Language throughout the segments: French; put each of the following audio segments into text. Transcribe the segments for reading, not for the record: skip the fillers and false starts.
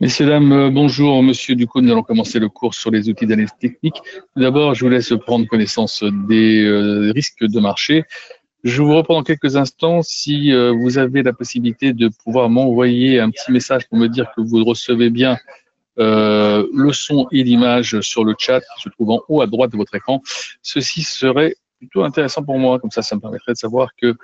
Messieurs, dames, bonjour. Monsieur, du coup, nous allons commencer le cours sur les outils d'analyse technique. Tout d'abord, je vous laisse prendre connaissance des risques de marché. Je vous reprends dans quelques instants. Si vous avez la possibilité de pouvoir m'envoyer un petit message pour me dire que vous recevez bien le son et l'image sur le chat qui se trouve en haut à droite de votre écran, ceci serait plutôt intéressant pour moi. Comme ça me permettrait de savoir que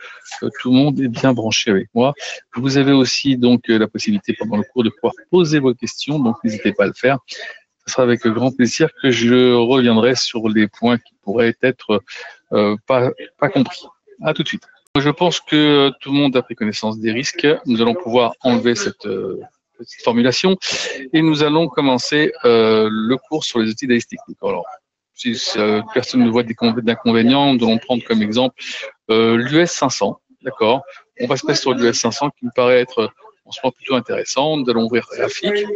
tout le monde est bien branché avec moi. Vous avez aussi donc la possibilité pendant le cours de pouvoir poser vos questions, donc n'hésitez pas à le faire. Ce sera avec grand plaisir que je reviendrai sur les points qui pourraient être pas compris. À tout de suite. Je pense que tout le monde a pris connaissance des risques. Nous allons pouvoir enlever cette petite formulation et nous allons commencer le cours sur les outils d'analyse technique. Alors, si personne ne voit d'inconvénients, nous allons prendre comme exemple l'US 500, d'accord. On va se mettre sur l'US 500 qui me paraît être en ce moment plutôt intéressant. Nous allons ouvrir graphique,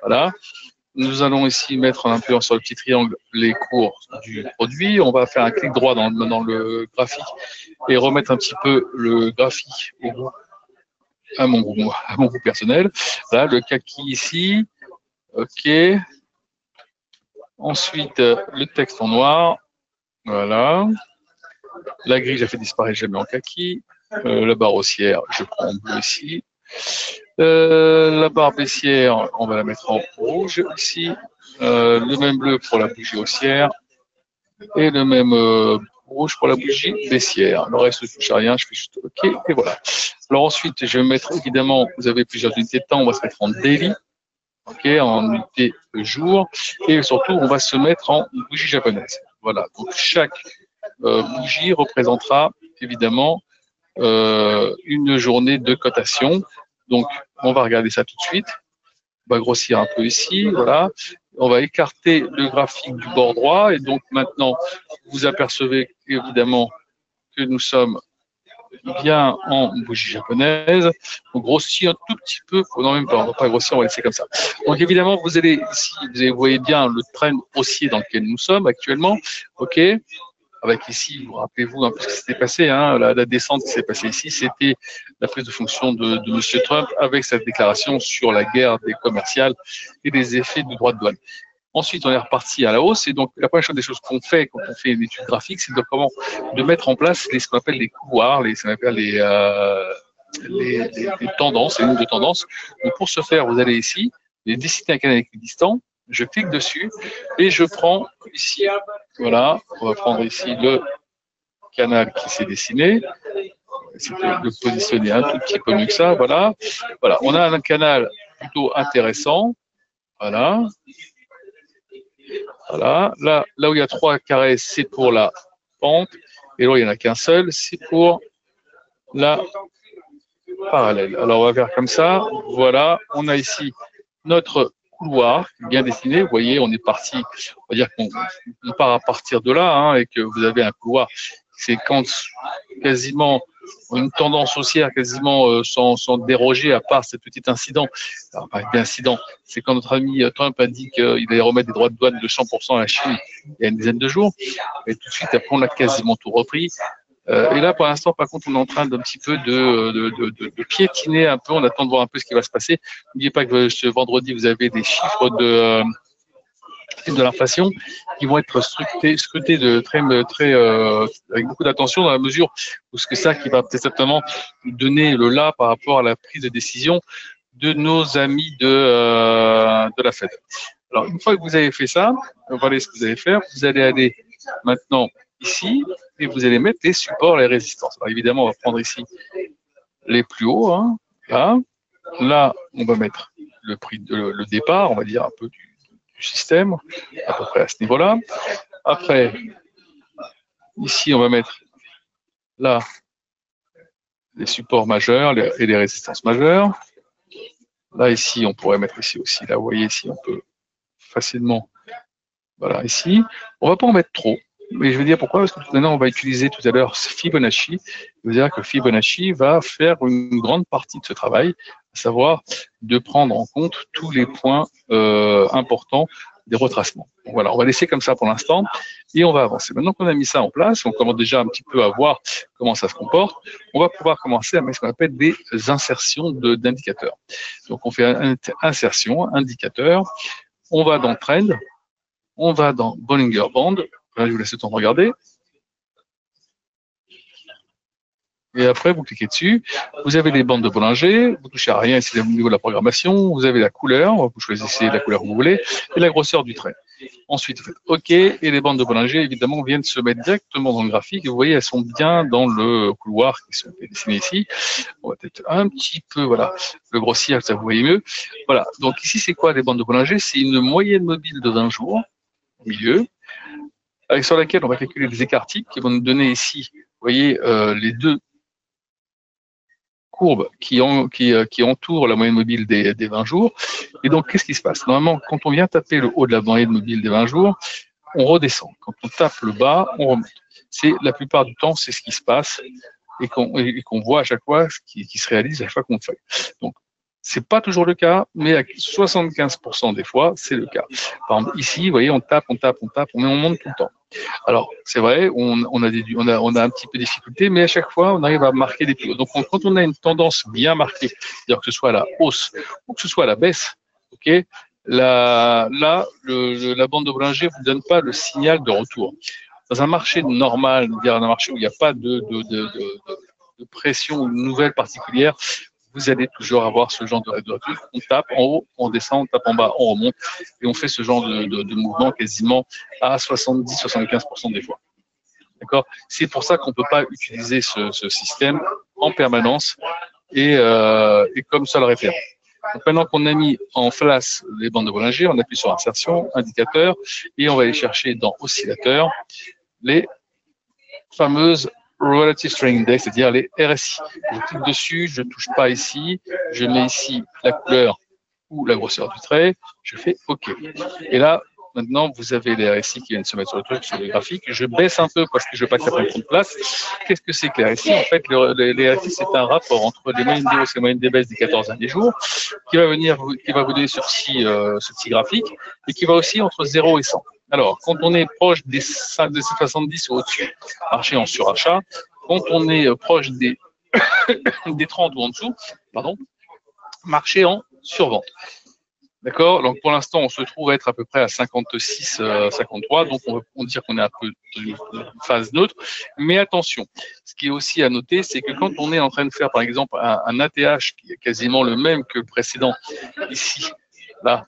voilà. Nous allons ici mettre en appuyant sur le petit triangle les cours du produit. On va faire un clic droit dans le graphique et remettre un petit peu le graphique à mon goût personnel. Là, le kaki ici. OK. Ensuite, le texte en noir. Voilà. La grille, j'ai fait disparaître, je la mets en kaki. La barre haussière, je prends en bleu ici. La barre baissière, on va la mettre en rouge ici. Le même bleu pour la bougie haussière. Et le même rouge pour la bougie baissière. Le reste ne touche à rien, je fais juste OK. Et voilà. Alors ensuite, je vais mettre, évidemment, vous avez plusieurs unités de temps, on va se mettre en daily. OK, en unité de jour. Et surtout, on va se mettre en bougie japonaise. Voilà. Donc, chaque bougie représentera, évidemment, une journée de cotation. Donc, on va regarder ça tout de suite. On va grossir un peu ici, voilà. On va écarter le graphique du bord droit. Et donc, maintenant, vous apercevez évidemment que nous sommes bien en bougie japonaise. On grossit un tout petit peu. Non, même pas, on ne va pas grossir, on va laisser comme ça. Donc, évidemment, vous allez ici, vous voyez bien le trend haussier dans lequel nous sommes actuellement. OK. Avec ici, vous rappelez-vous un peu ce qui s'était passé, hein, la descente qui s'est passée ici, c'était la prise de fonction de M. Trump avec sa déclaration sur la guerre des commerciales et les effets du droit de douane. Ensuite, on est reparti à la hausse et donc la première des choses qu'on fait quand on fait une étude graphique, c'est de mettre en place ce qu'on appelle les couloirs, ce qu'on appelle les tendances, les lignes de tendance. Donc pour ce faire, vous allez ici, dessiner un canal équidistant. Je clique dessus et je prends ici, voilà, on va prendre ici le canal qui s'est dessiné. C'est de le positionner un tout petit peu mieux que ça, voilà. Voilà, on a un canal plutôt intéressant, voilà. Voilà, là où il y a 3 carrés, c'est pour la pente, et là où il n'y en a qu'un seul, c'est pour la parallèle. Alors on va faire comme ça, voilà, on a ici notre couloir bien dessiné. Vous voyez, on est parti, on va dire qu'on part à partir de là, hein, et que vous avez un couloir. C'est quand quasiment une tendance haussière quasiment sans déroger, à part ce petit incident. Alors, pas incident, c'est quand notre ami Trump a dit qu'il allait remettre des droits de douane de 100% à la Chine il y a une dizaine de jours. Et tout de suite, après, on a quasiment tout repris. Et là, pour l'instant, par contre, on est en train d'un petit peu de piétiner un peu. On attend de voir un peu ce qui va se passer. N'oubliez pas que ce vendredi, vous avez des chiffres de l'inflation qui vont être scrutés de très avec beaucoup d'attention dans la mesure où c'est ça qui va peut-être certainement donner le là par rapport à la prise de décision de nos amis de la Fed. Alors, une fois que vous avez fait ça, voilà ce que vous allez faire. Vous allez aller maintenant ici et vous allez mettre les supports, les résistances. Alors, évidemment, on va prendre ici les plus hauts. Hein, là, on va mettre le prix le départ, on va dire un peu du système, à peu près à ce niveau-là. Après, ici, on va mettre là les supports majeurs et les résistances majeures. Là, ici, on pourrait mettre ici aussi. Là, vous voyez, ici, on peut facilement. Voilà, ici. On ne va pas en mettre trop. Mais je vais dire pourquoi, parce que maintenant, on va utiliser tout à l'heure Fibonacci. Je veux dire que Fibonacci va faire une grande partie de ce travail, à savoir de prendre en compte tous les points importants des retracements. Donc voilà, on va laisser comme ça pour l'instant et on va avancer. Maintenant qu'on a mis ça en place, on commence déjà un petit peu à voir comment ça se comporte, on va pouvoir commencer à mettre ce qu'on appelle des insertions d'indicateurs. Donc on fait insertion, indicateur, on va dans Trend, on va dans Bollinger Band, là je vous laisse le temps de regarder. Et après, vous cliquez dessus, vous avez les bandes de Bollinger, vous touchez à rien ici au niveau de la programmation, vous avez la couleur, vous choisissez la couleur que vous voulez, et la grosseur du trait. Ensuite, vous faites OK, et les bandes de Bollinger, évidemment, viennent se mettre directement dans le graphique, et vous voyez, elles sont bien dans le couloir qui sont dessinées ici. On va peut-être un petit peu, voilà, le grossir, ça vous voyez mieux. Voilà, donc ici, c'est quoi les bandes de Bollinger? C'est une moyenne mobile de 20 jours, au milieu, sur laquelle on va calculer les écarts types qui vont nous donner ici, vous voyez, les deux courbes qui entourent la moyenne mobile des 20 jours. Et donc, qu'est-ce qui se passe? Normalement, quand on vient taper le haut de la moyenne mobile des 20 jours, on redescend. Quand on tape le bas, on remonte. C'est la plupart du temps, c'est ce qui se passe et qu'on voit à chaque fois, qui se réalise à chaque fois qu'on le fait. Donc, c'est pas toujours le cas, mais à 75% des fois, c'est le cas. Par exemple, ici, vous voyez, on tape, mais on monte tout le temps. Alors, c'est vrai, on a un petit peu de difficulté, mais à chaque fois, on arrive à marquer des plus hauts. Donc, quand on a une tendance bien marquée, c'est-à-dire que ce soit à la hausse ou que ce soit à la baisse, ok, la bande de Bollinger ne vous donne pas le signal de retour. Dans un marché normal, dans un marché où il n'y a pas de pression ou de nouvelle particulière, vous allez toujours avoir ce genre de retour. On tape en haut, on descend, on tape en bas, on remonte, et on fait ce genre de mouvement quasiment à 70-75% des fois. D'accord? C'est pour ça qu'on ne peut pas utiliser ce système en permanence et comme seul référent. Donc maintenant qu'on a mis en place les bandes de Bollinger, on appuie sur insertion, indicateur, et on va aller chercher dans oscillateur les fameuses Relative Strength Index, c'est-à-dire les RSI. Je clique dessus, je ne touche pas ici, je mets ici la couleur ou la grosseur du trait, je fais OK. Et là, maintenant, vous avez les RSI qui viennent se mettre sur le truc, sur le graphique. Je baisse un peu parce que je veux pas que ça prenne trop de place. Qu'est-ce que c'est que les RSI? En fait, les RSI, c'est un rapport entre les moyennes des hausses et les moyennes des baisses des 14 derniers jours qui va vous donner ce petit graphique et qui va aussi entre 0 et 100. Alors, quand on est proche des 70 ou au-dessus, marché en surachat. Quand on est proche des 30 ou en dessous, pardon, marché en survente. D'accord? Donc, pour l'instant, on se trouve être à peu près à 56, 53. Donc, on va dire qu'on est un peu dans une phase neutre. Mais attention, ce qui est aussi à noter, c'est que quand on est en train de faire, par exemple, un ATH qui est quasiment le même que le précédent, ici, là,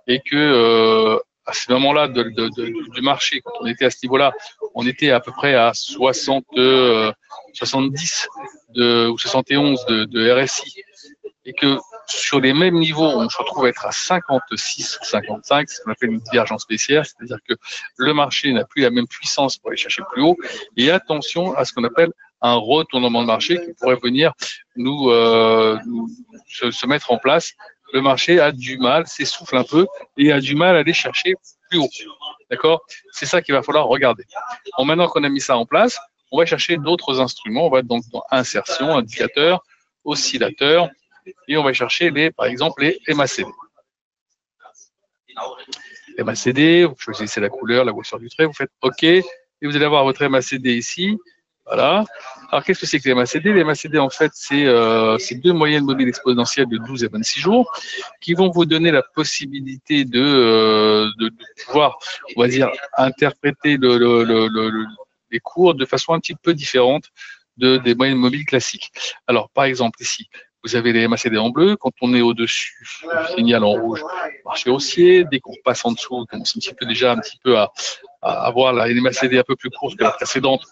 et que à ce moment-là du marché, quand on était à ce niveau-là, on était à peu près à 70 ou 71 de RSI, et que sur les mêmes niveaux, on se retrouve à être à 56 ou 55, ce qu'on appelle une divergence baissière, c'est-à-dire que le marché n'a plus la même puissance pour aller chercher plus haut, et attention à ce qu'on appelle un retournement de marché qui pourrait venir se mettre en place. Le marché a du mal, s'essouffle un peu et a du mal à aller chercher plus haut. D'accord? C'est ça qu'il va falloir regarder. Bon, maintenant qu'on a mis ça en place, on va chercher d'autres instruments. On va donc dans insertion, indicateur, oscillateur, et on va chercher par exemple les MACD. MACD, vous choisissez la couleur, la grosseur du trait, vous faites OK, et vous allez avoir votre MACD ici. Voilà. Alors, qu'est-ce que c'est que les MACD? Les MACD, en fait, c'est deux moyennes mobiles exponentielles de 12 et 26 jours qui vont vous donner la possibilité de pouvoir, on va dire, interpréter les cours de façon un petit peu différente des moyennes mobiles classiques. Alors, par exemple, ici, vous avez les MACD en bleu. Quand on est au-dessus, le signal en rouge, marché haussier. Dès qu'on passe en dessous, on commence un petit peu à avoir les MACD un peu plus courtes que la précédente.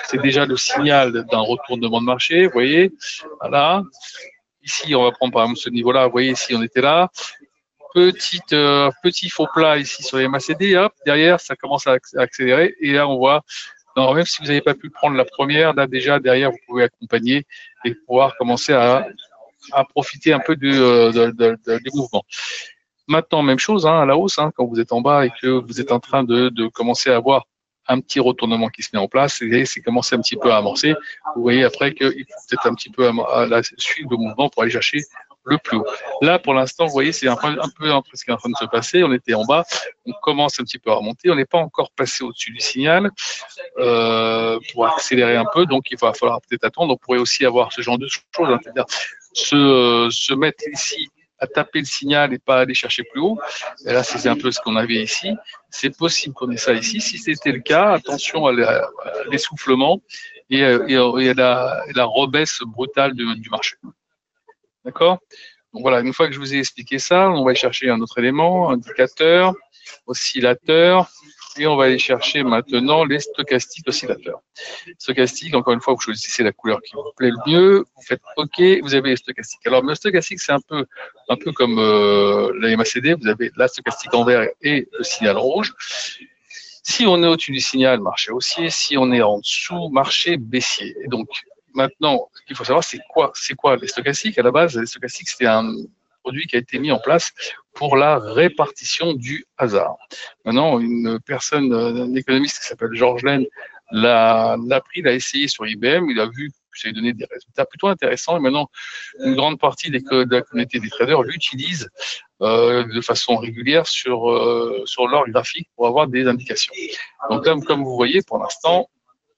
C'est déjà le signal d'un retournement de marché. Vous voyez, voilà. Ici, on va prendre par exemple ce niveau-là. Vous voyez, ici, on était là. Petit faux plat ici sur les MACD. Hop, derrière, ça commence à accélérer. Et là, on voit. Non, même si vous n'avez pas pu prendre la première, là déjà derrière vous pouvez accompagner et pouvoir commencer à profiter un peu du mouvement. Maintenant, même chose à la hausse, quand vous êtes en bas et que vous êtes en train de commencer à avoir un petit retournement qui se met en place, et c'est commencé un petit peu à amorcer. Vous voyez après qu'il faut peut-être un petit peu suivre le mouvement pour aller chercher le plus haut. Là, pour l'instant, vous voyez, c'est un peu ce qui est en train de se passer. On était en bas, on commence un petit peu à remonter. On n'est pas encore passé au-dessus du signal pour accélérer un peu. Donc, il va falloir peut-être attendre. On pourrait aussi avoir ce genre de choses, hein, c'est-à-dire se mettre ici à taper le signal et pas aller chercher plus haut. Et là, c'est un peu ce qu'on avait ici. C'est possible qu'on ait ça ici. Si c'était le cas, attention à l'essoufflement et à la rebaisse brutale du marché. D'accord? Donc voilà, une fois que je vous ai expliqué ça, on va chercher un autre élément, indicateur, oscillateur, et on va aller chercher maintenant les stochastiques oscillateurs. Stochastique, encore une fois, vous choisissez la couleur qui vous plaît le mieux, vous faites OK, vous avez les stochastiques. Alors, le stochastique, c'est un peu comme la MACD, vous avez la stochastique en vert et le signal rouge. Si on est au-dessus du signal, marché haussier, si on est en dessous, marché baissier. Et donc, maintenant, ce qu'il faut savoir, c'est quoi les stochastiques? À la base, les stochastiques, c'était un produit qui a été mis en place pour la répartition du hasard. Maintenant, une personne, un économiste qui s'appelle Georges Laine, l'a pris, l'a essayé sur IBM, il a vu que ça lui donnait des résultats plutôt intéressants, et maintenant, une grande partie de la communauté des traders l'utilisent de façon régulière sur leur graphique pour avoir des indications. Donc, comme vous voyez, pour l'instant,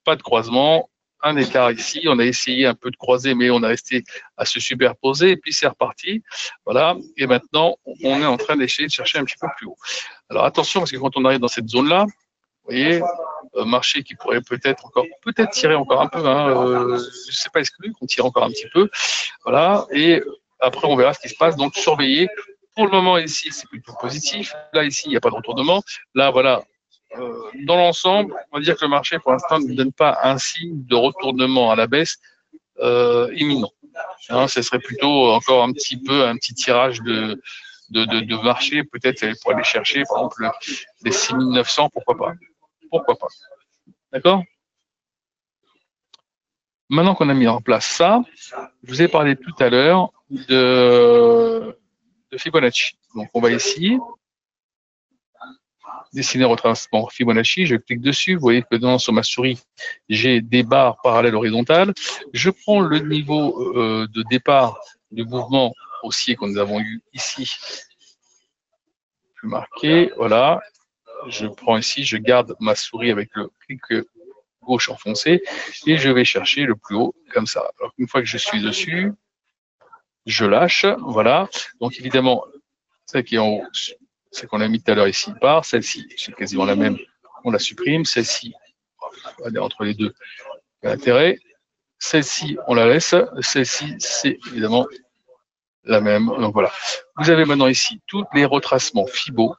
pas de croisement, un écart ici, on a essayé un peu de croiser, mais on a resté à se superposer, et puis c'est reparti, voilà, et maintenant, on est en train d'essayer de chercher un petit peu plus haut. Alors attention, parce que quand on arrive dans cette zone-là, vous voyez, marché qui pourrait peut-être tirer encore un peu, hein, je ne sais pas exclu qu'on tire encore un petit peu, voilà, et après on verra ce qui se passe, donc surveillez. Pour le moment ici, c'est plutôt positif, là ici, il n'y a pas de retournement, là voilà, dans l'ensemble, on va dire que le marché, pour l'instant, ne donne pas un signe de retournement à la baisse imminent. Hein, ce serait plutôt encore un petit tirage de marché, peut-être pour aller chercher, par exemple, les 6900, pourquoi pas. Pourquoi pas. D'accord? Maintenant qu'on a mis en place ça, je vous ai parlé tout à l'heure de Fibonacci. Donc, on va ici dessiner retracement Fibonacci, je clique dessus, vous voyez que sur ma souris, j'ai des barres parallèles horizontales. Je prends le niveau de départ du mouvement haussier que nous avons eu ici, plus marqué, voilà. Je prends ici, je garde ma souris avec le clic gauche enfoncé et je vais chercher le plus haut comme ça. Alors, une fois que je suis dessus, je lâche, voilà. Donc évidemment, celle qui est en haut, c'est qu'on a mis tout à l'heure ici part, celle-ci, c'est quasiment la même, on la supprime, celle-ci, on va aller entre les deux, pas d'intérêt, celle-ci, on la laisse, celle-ci, c'est évidemment la même, donc voilà. Vous avez maintenant ici tous les retracements FIBO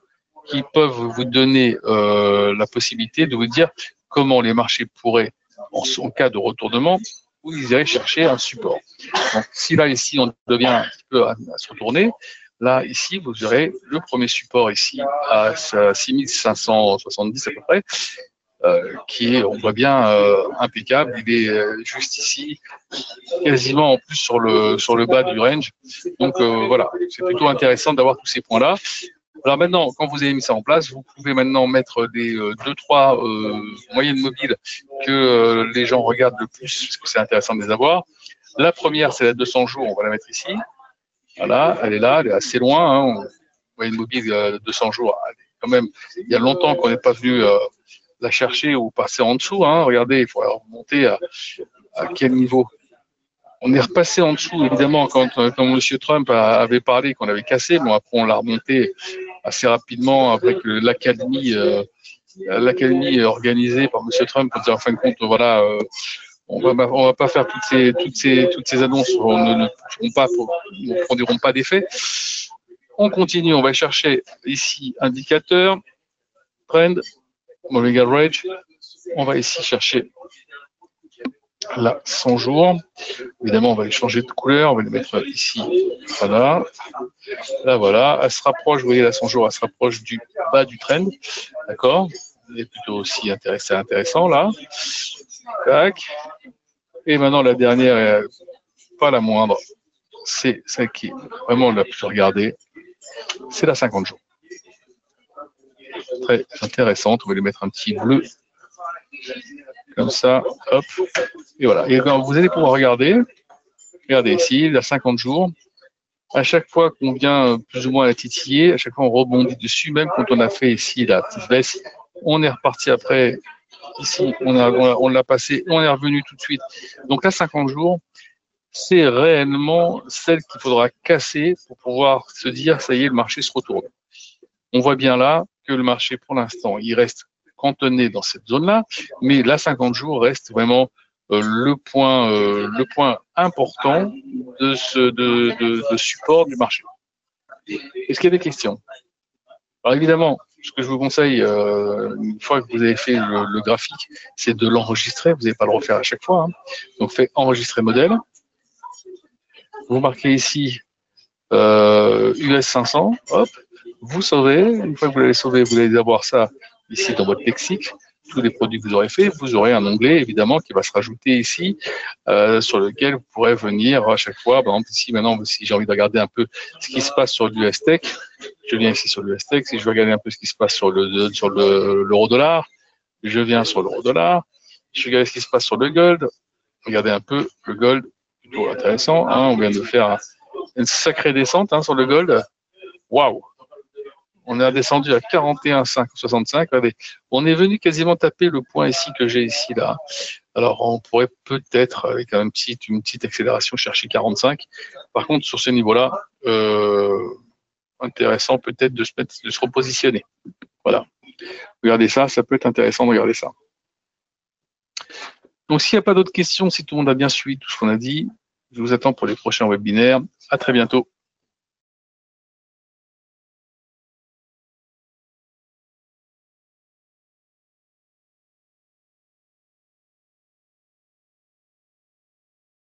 qui peuvent vous donner la possibilité de vous dire comment les marchés pourraient, en cas de retournement, où ils iraient chercher un support. Donc si là, ici, on devient un petit peu à se retourner, là, ici, vous aurez le premier support ici à 6570 à peu près, qui est, on voit bien, impeccable. Il est juste ici, quasiment en plus sur le bas du range. Donc voilà, c'est plutôt intéressant d'avoir tous ces points-là. Alors maintenant, quand vous avez mis ça en place, vous pouvez maintenant mettre des 2-3 moyennes mobiles que les gens regardent le plus, parce que c'est intéressant de les avoir. La première, c'est la 200 jours, on va la mettre ici. Voilà, elle est assez loin. Hein. Moyenne mobile 200 jours, quand même, il y a longtemps qu'on n'est pas venu la chercher ou passer en dessous. Hein. Regardez, il faut remonter à quel niveau. On est repassé en dessous, évidemment, quand M. Trump avait parlé qu'on avait cassé. Bon, après, on l'a remonté assez rapidement avec l'académie organisée par M. Trump pour dire, en fin de compte, voilà, on va pas faire toutes ces annonces, ne produiront pas d'effet. On continue, on va chercher ici indicateur, trend, Moving Average. On va ici chercher là 100 jours. Évidemment, on va les changer de couleur, on va les mettre ici. Voilà. Là, voilà. Elle se rapproche, vous voyez, la 100 jours, elle se rapproche du bas du trend. D'accord? C'est plutôt aussi intéressant là. Tac. Et maintenant, la dernière, pas la moindre, c'est celle qui est vraiment la plus regardée, c'est la 50 jours. Très intéressante, on va lui mettre un petit bleu, comme ça, hop, et voilà. Et quand vous allez pouvoir regarder ici, la 50 jours, À chaque fois qu'on vient plus ou moins la titiller, à chaque fois on rebondit dessus, même quand on a fait ici la petite baisse, on est reparti après. Ici, on l'a passé, on est revenu tout de suite. Donc là, 50 jours, c'est réellement celle qu'il faudra casser pour pouvoir se dire, ça y est, le marché se retourne. On voit bien là que le marché, pour l'instant, il reste cantonné dans cette zone-là, mais la 50 jours reste vraiment le point important de support du marché. Est-ce qu'il y a des questions? Alors évidemment, ce que je vous conseille, une fois que vous avez fait le graphique, c'est de l'enregistrer. Vous n'allez pas le refaire à chaque fois, hein. Donc, faites enregistrer modèle. Vous marquez ici US 500. Hop, vous sauvez. Une fois que vous l'avez sauvé, vous allez avoir ça ici dans votre lexique. Tous les produits que vous aurez fait, vous aurez un onglet évidemment qui va se rajouter ici, sur lequel vous pourrez venir à chaque fois. Par exemple, ici maintenant, si j'ai envie de regarder un peu ce qui se passe sur l'US Tech, je viens ici sur l'US Tech. Si je veux regarder un peu ce qui se passe sur l'euro-dollar, je viens sur l'euro-dollar. Je regarde ce qui se passe sur le gold. Regardez un peu le gold, plutôt intéressant. Hein, on vient de faire une sacrée descente, hein, sur le gold. Waouh! On est redescendu à 41,65. Regardez, on est venu quasiment taper le point ici que j'ai ici là. Alors, on pourrait peut-être, avec une petite accélération, chercher 45. Par contre, sur ce niveau-là, intéressant peut-être de se repositionner. Voilà. Regardez ça, ça peut être intéressant de regarder ça. Donc, s'il n'y a pas d'autres questions, si tout le monde a bien suivi tout ce qu'on a dit, je vous attends pour les prochains webinaires. À très bientôt.